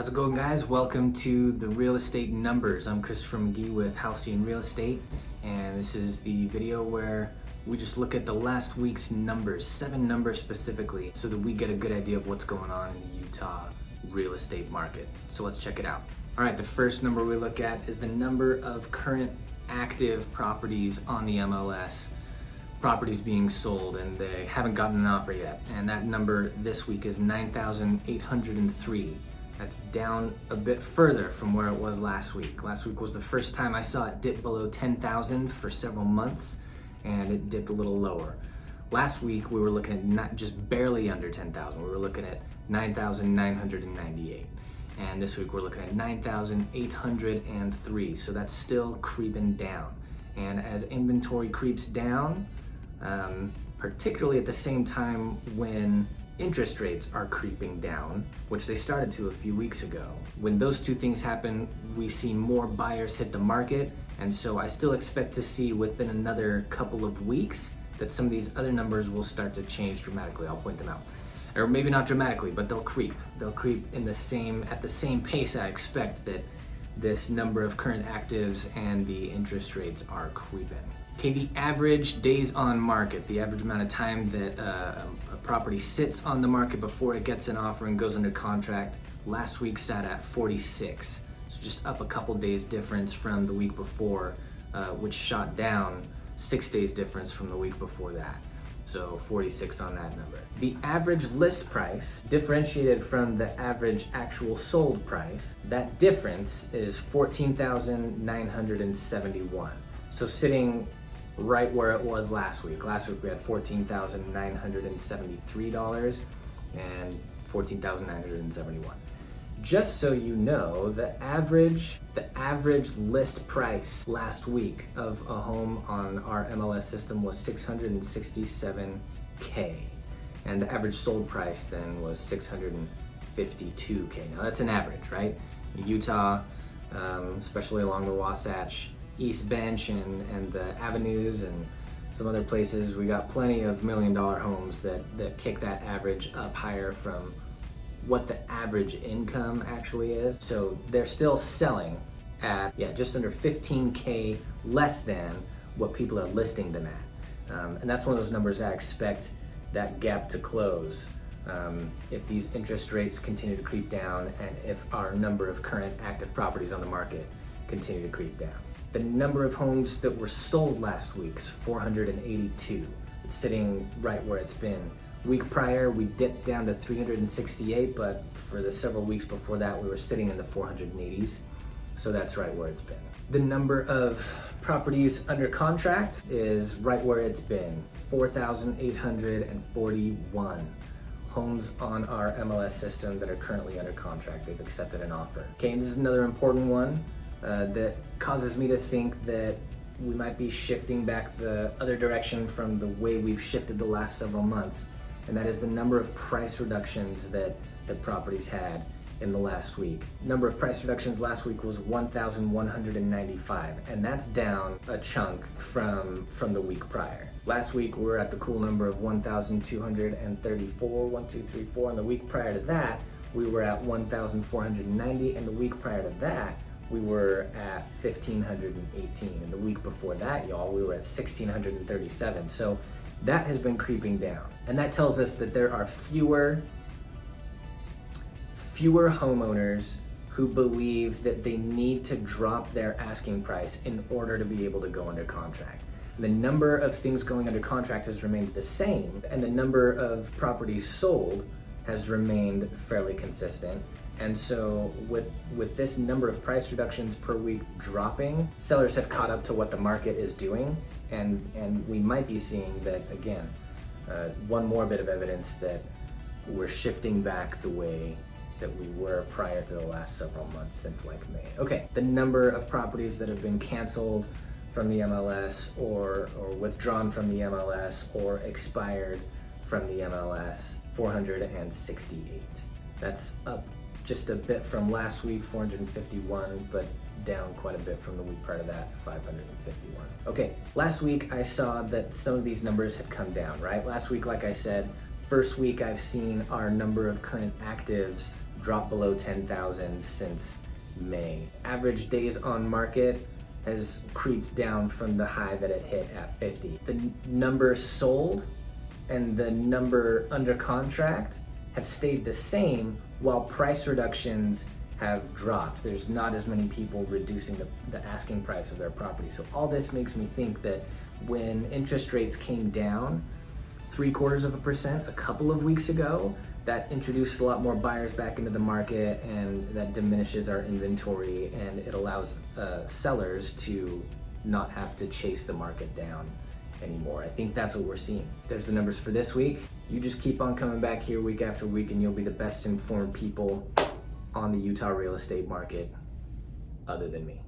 How's it going, guys? Welcome to the Real Estate Numbers. I'm Christopher McGee with Halcyon Real Estate, and this is the video where we just look at the last week's numbers, 7 numbers specifically, so that we get a good idea of what's going on in the Utah real estate market. So let's check it out. All right, the first number we look at is the number of current active properties on the MLS, properties being sold, and they haven't gotten an offer yet. And that number this week is 9,803. That's down a bit further from where it was last week. Last week was the first time I saw it dip below 10,000 for several months, and it dipped a little lower. Last week we were looking at not just barely under 10,000. We were looking at 9,998. And this week we're looking at 9,803. So that's still creeping down. And as inventory creeps down, particularly at the same time when interest rates are creeping down, which they started to a few weeks ago. When those two things happen, we see more buyers hit the market, and so I still expect to see within another couple of weeks that some of these other numbers will start to change dramatically. I'll point them out. Or maybe not dramatically, but they'll creep. They'll creep at the same pace I expect that this number of current actives and the interest rates are creeping. Okay, the average days on market, the average amount of time that a property sits on the market before it gets an offer and goes under contract, last week sat at 46. So just up a couple days difference from the week before, which shot down 6 days difference from the week before that. So 46 on that number. The average list price, differentiated from the average actual sold price, that difference is $14,971. So sitting right where it was last week. Last week we had $14,973 and $14,971. Just so you know, the average list price last week of a home on our MLS system was $667K, and the average sold price then was $652K. Now that's an average, right? In Utah, especially along the Wasatch East Bench and the avenues and some other places, we got plenty of $1 million homes that kick that average up higher from what the average income actually is. So they're still selling at just under 15K less than what people are listing them at. And that's one of those numbers I expect that gap to close if these interest rates continue to creep down and if our number of current active properties on the market continue to creep down. The number of homes that were sold last week's 482. It's sitting right where it's been. Week prior, we dipped down to 368, but for the several weeks before that, we were sitting in the 480s. So that's right where it's been. The number of properties under contract is right where it's been, 4,841 homes on our MLS system that are currently under contract. They've accepted an offer. Okay, and this is another important one that causes me to think that we might be shifting back the other direction from the way we've shifted the last several months, and that is the number of price reductions that properties had in the last week. Number of price reductions last week was 1,195, and that's down a chunk from the week prior. Last week we were at the cool number of 1,234, 1, 2, 3, 4, and the week prior to that we were at 1,490, and the week prior to that we were at 1,518, and the week before that, y'all, we were at 1,637. So that has been creeping down, and that tells us that there are fewer homeowners who believe that they need to drop their asking price in order to be able to go under contract. The number of things going under contract has remained the same, and the number of properties sold has remained fairly consistent. And so with this number of price reductions per week dropping, sellers have caught up to what the market is doing, and we might be seeing that again, one more bit of evidence that we're shifting back the way that we were prior to the last several months since like May. Okay, the number of properties that have been canceled from the MLS or withdrawn from the MLS or expired from the MLS, 468. That's up just a bit from last week, 451, but down quite a bit from the week prior to that, 551. Okay, last week I saw that some of these numbers had come down, right? Last week, like I said, first week I've seen our number of current actives dropped below 10,000 since May. Average days on market has creeped down from the high that it hit at 50. The number sold and the number under contract have stayed the same while price reductions have dropped. There's not as many people reducing the asking price of their property. So all this makes me think that when interest rates came down 0.75% a couple of weeks ago, that introduced a lot more buyers back into the market, and that diminishes our inventory, and it allows sellers to not have to chase the market down anymore. I think that's what we're seeing. There's the numbers for this week. You just keep on coming back here week after week and you'll be the best informed people on the Utah real estate market other than me.